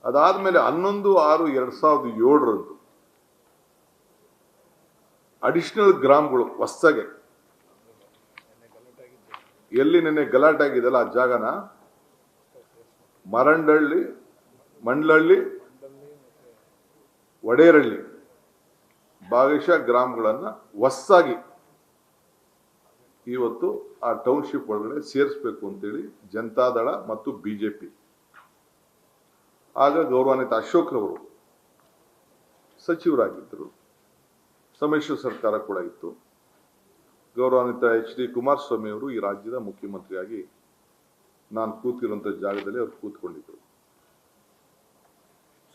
ಅದಾದ್ಮೇಲೆ 11/6/2007 ಅಡಿಷನಲ್ ಗ್ರಾಮಗಳು ಹೊಸಗೆ ಎಲ್ಲಿ ನೆನ್ನೆ ಗಲಾಟೆ ಆಗಿದೆಲ್ಲ ಆ ಜಾಗನ ಮರಂಡಳ್ಳಿ, ಮಂಡ್ಲಳ್ಳಿ, ವಡೇರಳ್ಳಿ ಭಾಗಶಃ ಗ್ರಾಮಗಳನ್ನ ಹೊಸದಾಗಿ ಇವತ್ತು ಆ ಟೌನ್ಶಿಪ್ ಒಳಗಡೆ ಸೇರಿಸಬೇಕು ಅಂತೇಳಿ ಜನತಾದಳ ಮತ್ತು ಬಿಜೆಪಿ. ಆಗ ಗೌರವಾನ್ವಿತ ಅಶೋಕ್ ರವರು ಸಚಿವರಾಗಿದ್ದರು, ಸಮ್ಮಿಶ್ರ ಸರ್ಕಾರ ಕೂಡ ಇತ್ತು. ಗೌರವಾನ್ವಿತ HD ಕುಮಾರಸ್ವಾಮಿ ಅವರು ಈ ರಾಜ್ಯದ ಮುಖ್ಯಮಂತ್ರಿಯಾಗಿ ನಾನು ಕೂತಿರುವಂತ ಜಾಗದಲ್ಲಿ ಅವ್ರು ಕೂತ್ಕೊಂಡಿದ್ರು.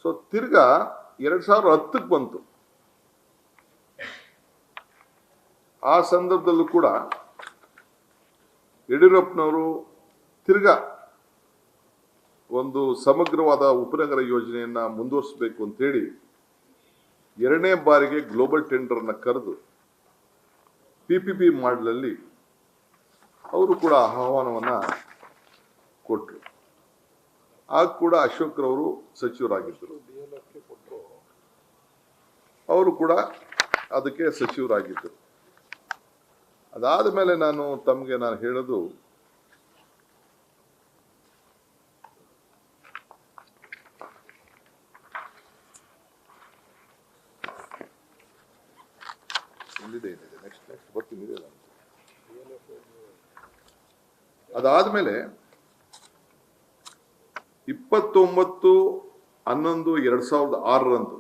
ಸೊ ತಿರ್ಗಾ 2010ಕ್ಕೆ ಬಂತು. ಆ ಸಂದರ್ಭದಲ್ಲೂ ಕೂಡ ಯಡಿಯೂರಪ್ಪನವರು ತಿರ್ಗಾ ಒಂದು ಸಮಗ್ರವಾದ ಉಪನಗರ ಯೋಜನೆಯನ್ನ ಮುಂದುವರಿಸಬೇಕು ಅಂತೇಳಿ 2ನೇ ಬಾರಿಗೆ ಗ್ಲೋಬಲ್ ಟೆಂಡರ್ನ ಕರೆದು PPP ಮಾಡಲಲ್ಲಿ ಅವರು ಕೂಡ ಆಹ್ವಾನವನ್ನ ಕೊಟ್ಟರು. ಆಗ ಕೂಡ ಅಶೋಕ್ ರವರು ಸಚಿವರಾಗಿದ್ದರು, ಅವರು ಕೂಡ ಅದಕ್ಕೆ ಸಚಿವರಾಗಿದ್ದರು. ಅದಾದ ಮೇಲೆ ನಾನು ಹೇಳೋದು, ಅದಾದ್ಮೇಲೆ 29/11/2006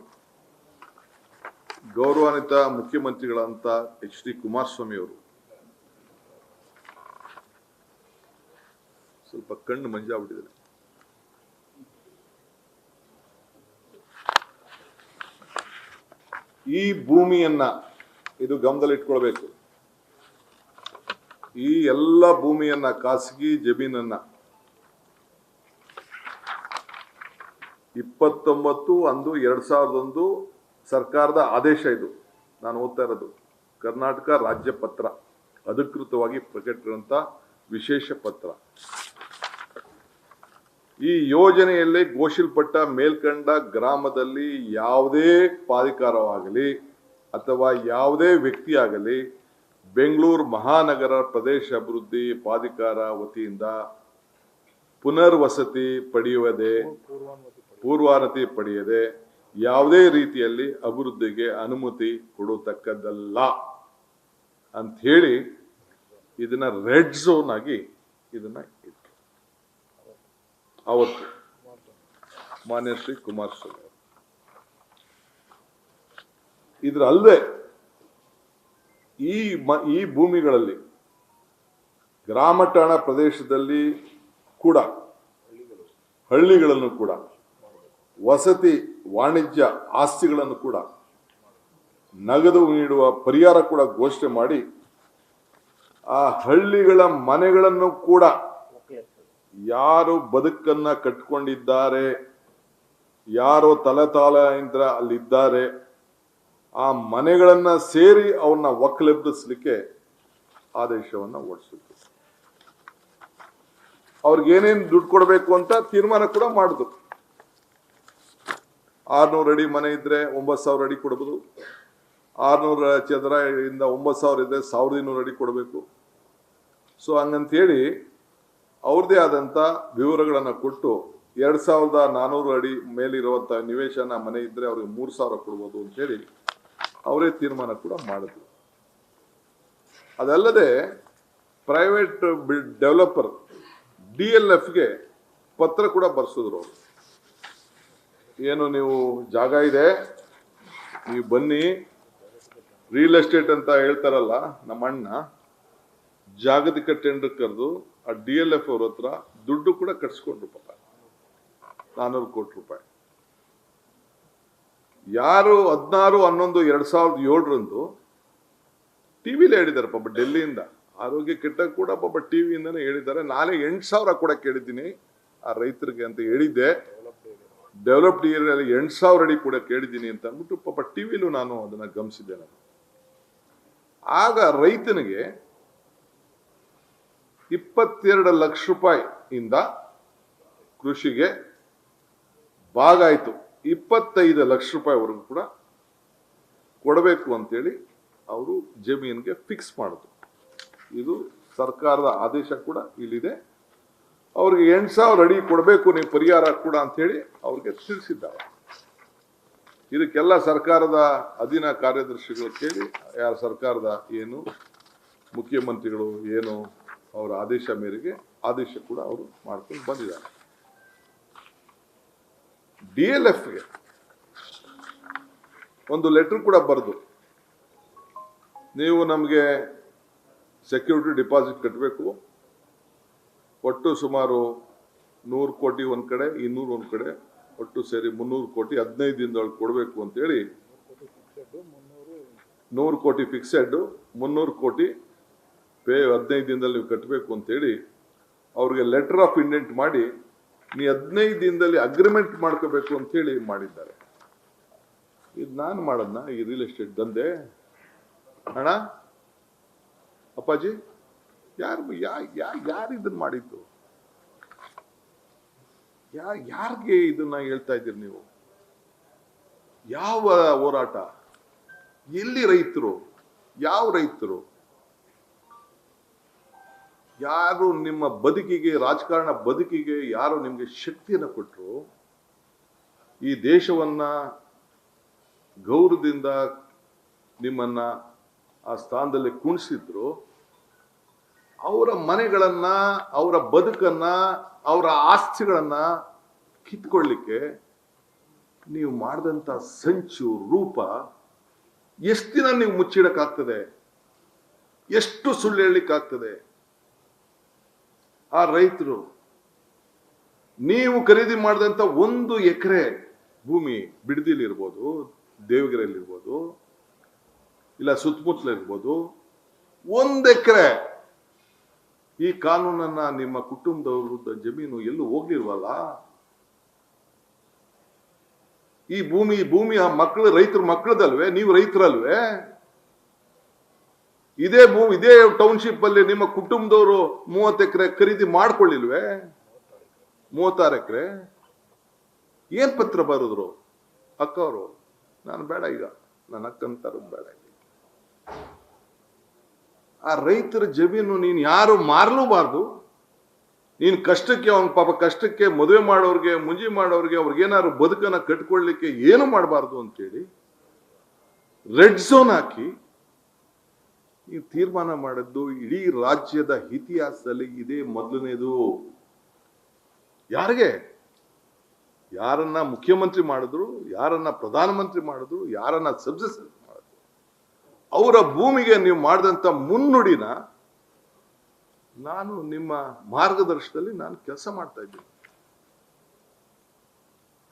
ಗೌರವಾನ್ವಿತ ಮುಖ್ಯಮಂತ್ರಿಗಳಂತ HD ಕುಮಾರಸ್ವಾಮಿ ಅವರು ಸ್ವಲ್ಪ ಕಣ್ಣು ಮಂಜಾಗ್ಬಿಟ್ಟಿದ್ದಾರೆ. ಈ ಭೂಮಿಯನ್ನ ಇದು ಗಮನದಲ್ಲಿಟ್ಕೊಳ್ಬೇಕು. ಈ ಎಲ್ಲ ಭೂಮಿಯನ್ನ, ಖಾಸಗಿ ಜಮೀನನ್ನ 29/1/2001 ಸರ್ಕಾರದ ಆದೇಶ, ಇದು ನಾನು ಓದ್ತಾ ಇರೋದು ಕರ್ನಾಟಕ ರಾಜ್ಯ ಪತ್ರ, ಅಧಿಕೃತವಾಗಿ ಪ್ರಕಟಿಸಿದಂತ ವಿಶೇಷ ಪತ್ರ. ಈ ಯೋಜನೆಯಲ್ಲಿ ಘೋಷಿಸಲ್ಪಟ್ಟ ಮೇಲ್ಕಂಡ ಗ್ರಾಮದಲ್ಲಿ ಯಾವುದೇ ಪ್ರಾಧಿಕಾರವಾಗಲಿ ಅಥವಾ ಯಾವುದೇ ವ್ಯಕ್ತಿಯಾಗಲಿ ಬೆಂಗಳೂರು ಮಹಾನಗರ ಪ್ರದೇಶ ಅಭಿವೃದ್ಧಿ ಪ್ರಾಧಿಕಾರ ವತಿಯಿಂದ ಪುನರ್ವಸತಿ ಪಡೆಯುವುದೇ, ಪೂರ್ವಾನುಮತಿ ಪಡೆಯದೆ ಯಾವುದೇ ರೀತಿಯಲ್ಲಿ ಅಭಿವೃದ್ಧಿಗೆ ಅನುಮತಿ ಕೊಡತಕ್ಕದ್ದಲ್ಲ ಅಂತ ಹೇಳಿ ಇದನ್ನ ರೆಡ್ ಝೋನ್ ಆಗಿ ಇದನ್ನ ಇಟ್ಟು ಅವತ್ತು ಮಾನ್ಯ ಶ್ರೀ ಕುಮಾರಸ್ವಾಮಿ ಅವರು. ಇದ್ರಲ್ಲದೆ ಈ ಭೂಮಿಗಳಲ್ಲಿ ಗ್ರಾಮ ಠಾಣಾ ಪ್ರದೇಶದಲ್ಲಿ ಕೂಡ ಹಳ್ಳಿಗಳನ್ನು ಕೂಡ ವಸತಿ ವಾಣಿಜ್ಯ ಆಸ್ತಿಗಳನ್ನು ಕೂಡ ನಗದು ನೀಡುವ ಪರಿಹಾರ ಕೂಡ ಘೋಷಣೆ ಮಾಡಿ ಆ ಹಳ್ಳಿಗಳ ಮನೆಗಳನ್ನು ಕೂಡ ಯಾರು ಬದುಕನ್ನ ಕಟ್ಕೊಂಡಿದ್ದಾರೆ, ಯಾರೋ ತಲೆತಾಲೆಯಿಂದ ಅಲ್ಲಿದ್ದಾರೆ, ಆ ಮನೆಗಳನ್ನ ಸೇರಿ ಅವನ್ನ ಒಕ್ಕಲೆಬ್ಬಿಸ್ಲಿಕ್ಕೆ ಆದೇಶವನ್ನ ಹೊರಡಿಸಿದ್ರು. ಅವ್ರಿಗೇನೇನು ದುಡ್ಡು ಕೊಡಬೇಕು ಅಂತ ತೀರ್ಮಾನ ಕೂಡ ಮಾಡಿದ್ರು. 600 ಅಡಿ ಮನೆ ಇದ್ರೆ 9,000 ಅಡಿ ಕೊಡಬಹುದು, 600 ಚದರ ಇಂದ 9,000 ಇದ್ರೆ 1,200 ಅಡಿ ಕೊಡಬೇಕು. ಸೊ ಹಂಗಂತೇಳಿ ಅವ್ರದೇ ಆದಂತ ವಿವರಗಳನ್ನ ಕೊಟ್ಟು 2,400 ಅಡಿ ಮೇಲಿರುವಂತ ನಿವೇಶನ ಮನೆ ಇದ್ರೆ ಅವ್ರಿಗೆ 3,000 ಕೊಡ್ಬೋದು ಅಂತ ಹೇಳಿ ಅವರೇ ತೀರ್ಮಾನ ಕೂಡ ಮಾಡಿದ್ರು. ಅದಲ್ಲದೆ ಪ್ರೈವೇಟ್ ಡೆವಲಪರ್ DLFಗೆ ಪತ್ರ ಕೂಡ ಬರ್ಸಿದ್ರು. ಅವರು ಏನು, ನೀವು ಜಾಗ ಇದೆ, ನೀವು ಬನ್ನಿ, ರಿಯಲ್ ಎಸ್ಟೇಟ್ ಅಂತ ಹೇಳ್ತಾರಲ್ಲ ನಮ್ಮ ಅಣ್ಣ, ಜಾಗತಿಕ ಟೆಂಡರ್ ಕರೆದು ಆ DLF ಅವ್ರ ಹತ್ರ ದುಡ್ಡು ಕೂಡ ಕಟ್ಸ್ಕೊಂಡ್ರು. ಪಾಪ 400 ಕೋಟಿ ರೂಪಾಯಿ. ಯಾರು 16/11/2007 ಟಿವಿಲೇ ಹೇಳಿದ್ದಾರೆ ಪಾಪ, ಡೆಲ್ಲಿಯಿಂದ ಆರೋಗ್ಯ ಕೆಟ್ಟ ಕೂಡ ಪಾಪ ಟಿವಿಯಿಂದನೇ ಹೇಳಿದ್ದಾರೆ. ನಾನೇ 8,000 ಕೂಡ ಕೇಳಿದ್ದೀನಿ ಆ ರೈತರಿಗೆ ಅಂತ ಹೇಳಿದ್ದೆ. ಡೆವಲಪ್ಡ್ ಏರಿಯಾದಲ್ಲಿ 8,000 ಅಡಿ ಕೂಡ ಕೇಳಿದ್ದೀನಿ ಅಂತ ಅಂದ್ಬಿಟ್ಟು ಪಾಪ ಟಿವಿಲೂ ನಾನು ಅದನ್ನ ಗಮನಿಸಿದ್ದೆ. ನಾನು ಆಗ ರೈತನಿಗೆ 22 ಲಕ್ಷ ರೂಪಾಯಿ ಇಂದ ಕೃಷಿಗೆ ಭಾಗ ಆಯಿತು 25 ಲಕ್ಷ ರೂಪಾಯಿವರೆಗೂ ಕೂಡ ಕೊಡಬೇಕು ಅಂತೇಳಿ ಅವರು ಜಮೀನಿಗೆ ಫಿಕ್ಸ್ ಮಾಡಿದ್ರು. ಇದು ಸರ್ಕಾರದ ಆದೇಶ ಕೂಡ ಇಲ್ಲಿದೆ. ಅವ್ರಿಗೆ 8,000 ಅಡಿ ಕೊಡಬೇಕು ನೀವು ಪರಿಹಾರ ಕೂಡ ಅಂತೇಳಿ ಅವ್ರಿಗೆ ತಿಳಿಸಿದ್ದಾರೆ. ಇದಕ್ಕೆಲ್ಲ ಸರ್ಕಾರದ ಅಧೀನ ಕಾರ್ಯದರ್ಶಿಗಳು ಕೇಳಿ ಯಾರ ಸರ್ಕಾರದ ಏನು ಮುಖ್ಯಮಂತ್ರಿಗಳು ಏನು ಅವರ ಆದೇಶ ಮೇರೆಗೆ ಆದೇಶ ಕೂಡ ಅವರು ಮಾಡ್ಕೊಂಡು ಬಂದಿದ್ದಾರೆ. DLFಗೆ ಒಂದು ಲೆಟರ್ ಕೂಡ ಬರೆದು ನೀವು ನಮಗೆ ಸೆಕ್ಯೂರಿಟಿ ಡಿಪಾಸಿಟ್ ಕಟ್ಟಬೇಕು, ಒಟ್ಟು ಸುಮಾರು 100 ಕೋಟಿ ಒಂದು ಕಡೆ 200 ಒಂದು ಕಡೆ ಒಟ್ಟು ಸೇರಿ 300 ಕೋಟಿ 15 ದಿನದೊಳಗೆ ಕೊಡಬೇಕು ಅಂತೇಳಿ 100 ಕೋಟಿ ಫಿಕ್ಸೆಡ್ 300 ಕೋಟಿ ಪೇ 15 ದಿನದಲ್ಲಿ ನೀವು ಕಟ್ಟಬೇಕು ಅಂತೇಳಿ ಅವ್ರಿಗೆ ಲೆಟರ್ ಆಫ್ ಇಂಡೆಂಟ್ ಮಾಡಿ ನೀ 15 ದಿನದಲ್ಲಿ ಅಗ್ರಿಮೆಂಟ್ ಮಾಡ್ಕೋಬೇಕು ಅಂತೇಳಿ ಮಾಡಿದ್ದಾರೆ. ಇದು ನಾನು ಮಾಡೋದ್ನ ಈ ರಿಯಲ್ ಎಸ್ಟೇಟ್ ದಂಧೆ ಅಣ್ಣ ಅಪ್ಪಾಜಿ ಯಾರು ಇದನ್ನ ಮಾಡಿದ್ದು? ಯಾರಿಗೆ ಇದನ್ನ ಹೇಳ್ತಾ ಇದ್ದೀರಿ ನೀವು? ಯಾವ ಹೋರಾಟ? ಎಲ್ಲಿ ರೈತರು? ಯಾವ ರೈತರು? ಯಾರು ನಿಮ್ಮ ಬದುಕಿಗೆ ರಾಜಕಾರಣ ಬದುಕಿಗೆ ಯಾರು ನಿಮ್ಗೆ ಶಕ್ತಿಯನ್ನು ಕೊಟ್ಟರು? ಈ ದೇಶವನ್ನ ಗೌರವದಿಂದ ನಿಮ್ಮನ್ನ ಆ ಸ್ಥಾನದಲ್ಲಿ ಕುಣಿಸಿದ್ರು. ಅವರ ಮನೆಗಳನ್ನ ಅವರ ಬದುಕನ್ನ ಅವರ ಆಸ್ತಿಗಳನ್ನ ಕಿತ್ಕೊಳ್ಳಿಕ್ಕೆ ನೀವು ಮಾಡಿದಂತ ಸಂಚು ರೂಪ ಎಷ್ಟು ದಿನ ನೀವು ಮುಚ್ಚಿಡಕ್ಕಾಗ್ತದೆ? ಎಷ್ಟು ಸುಳ್ಳು ಹೇಳಲಿಕ್ಕಾಗ್ತದೆ? ಆ ರೈತರು ನೀವು ಖರೀದಿ ಮಾಡಿದಂತ 1 ಎಕರೆ ಭೂಮಿ ಬಿಡದಿಲಿರ್ಬೋದು, ದೇವಗಿರಿಯಲ್ಲಿರ್ಬೋದು, ಇಲ್ಲ ಸುತ್ತಮುತ್ತಲಿರ್ಬೋದು, 1 ಎಕರೆ ಈ ಕಾನೂನನ್ನ ನಿಮ್ಮ ಕುಟುಂಬದವ್ರ ಜಮೀನು ಎಲ್ಲೂ ಹೋಗ್ಲಿಲ್ವಲ್ಲ? ಈ ಭೂಮಿಯ ಮಕ್ಕಳು ರೈತರ ಮಕ್ಕಳದಲ್ವೇ? ನೀವು ರೈತರಲ್ವೇ? ಇದೇ ಟೌನ್ಶಿಪ್ ಅಲ್ಲಿ ನಿಮ್ಮ ಕುಟುಂಬದವರು 30 ಎಕರೆ ಖರೀದಿ ಮಾಡ್ಕೊಳ್ಳಿಲ್ವೇ? 36 ಎಕರೆ ಏನ್ ಪತ್ರ ಬರೆದ್ರು ಅಕ್ಕ ಅವರು? ನಾನು ಬೇಡ, ಈಗ ನನ್ನ ಅಕ್ಕಂತಾರ ಬೇಡ. ಆ ರೈತರ ಜಮೀನು ನೀನು ಯಾರು ಮಾರಲೂಬಾರ್ದು. ನೀನು ಕಷ್ಟಕ್ಕೆ ಅವನ ಪಾಪ ಕಷ್ಟಕ್ಕೆ ಮದುವೆ ಮಾಡೋರ್ಗೆ ಮುಂಜಿ ಮಾಡೋರ್ಗೆ ಅವ್ರಿಗೇನಾದ್ರು ಬದುಕನ್ನ ಕಟ್ಕೊಳ್ಲಿಕ್ಕೆ ಏನು ಮಾಡಬಾರ್ದು ಅಂತೇಳಿ ರೆಡ್ ಝೋನ್ ಹಾಕಿ ಈ ತೀರ್ಮಾನ ಮಾಡಿದ್ದು ಇಡೀ ರಾಜ್ಯದ ಇತಿಹಾಸದಲ್ಲಿ ಇದೇ ಮೊದಲನೇದು. ಯಾರಿಗೆ? ಯಾರನ್ನ ಮುಖ್ಯಮಂತ್ರಿ ಮಾಡಿದ್ರು, ಯಾರನ್ನ ಪ್ರಧಾನಮಂತ್ರಿ ಮಾಡಿದ್ರು, ಯಾರನ್ನ ಸಬ್ಸಿಡಿ ಮಾಡಿದ್ರು, ಅವರ ಭೂಮಿಗೆ ನೀವು ಮಾಡಿದಂತ ಮುನ್ನುಡಿನ ನಾನು ನಿಮ್ಮ ಮಾರ್ಗದರ್ಶನದಲ್ಲಿ ನಾನು ಕೆಲಸ ಮಾಡ್ತಾ ಇದ್ದೀನಿ.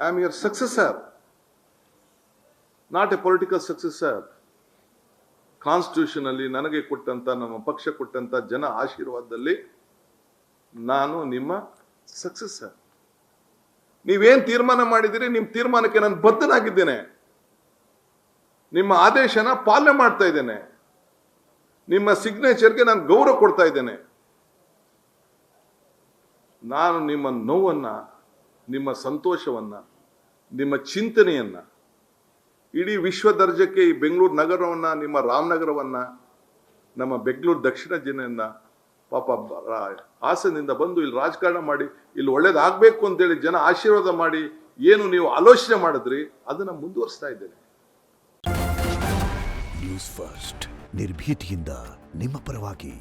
I am your successor, not A political successor. Constitution ಅಲ್ಲಿ ನನಗೆ ಕೊಟ್ಟಂತ, ನಮ್ಮ ಪಕ್ಷ ಕೊಟ್ಟಂತ ಜನ ಆಶೀರ್ವಾದದಲ್ಲಿ ನಾನು ನಿಮ್ಮ ಸಕ್ಸೆಸರ್. ನೀವೇನ್ ತೀರ್ಮಾನ ಮಾಡಿದಿರಿ, ನಿಮ್ಮ ತೀರ್ಮಾನಕ್ಕೆ ನಾನು ಬದ್ಧನಾಗಿದ್ದೇನೆ. ನಿಮ್ಮ ಆದೇಶನ ಪಾಲನೆ ಮಾಡ್ತಾ ಇದ್ದೇನೆ. ನಿಮ್ಮ ಸಿಗ್ನೇಚರ್ಗೆ ನಾನು ಗೌರವ ಕೊಡ್ತಾ ಇದ್ದೇನೆ. ನಾನು ನಿಮ್ಮ ನೋವನ್ನ, ನಿಮ್ಮ ಸಂತೋಷವನ್ನ, ನಿಮ್ಮ ಚಿಂತನೆಯನ್ನ ಇಡೀ ವಿಶ್ವ ದರ್ಜಕ್ಕೆ ಈ ಬೆಂಗಳೂರು ನಗರವನ್ನ, ನಿಮ್ಮ ರಾಮನಗರವನ್ನ, ನಮ್ಮ ಬೆಂಗಳೂರು ದಕ್ಷಿಣ ಜಿಲ್ಲೆಯನ್ನ ಪಾಪ ಹಾಸನದಿಂದ ಬಂದು ಇಲ್ಲಿ ರಾಜಕಾರಣ ಮಾಡಿ ಇಲ್ಲಿ ಒಳ್ಳೇದಾಗಬೇಕು ಅಂತೇಳಿ ಜನ ಆಶೀರ್ವಾದ ಮಾಡಿ ಏನು ನೀವು ಆಲೋಚನೆ ಮಾಡಿದ್ರಿ ಅದನ್ನ ಮುಂದುವರಿಸ್ತಾ ಇದ್ದೇನೆ. ನ್ಯೂಸ್ ಫಸ್ಟ್, ನಿರ್ಭೀತಿಯಿಂದ ನಿಮ್ಮ ಪರವಾಗಿ.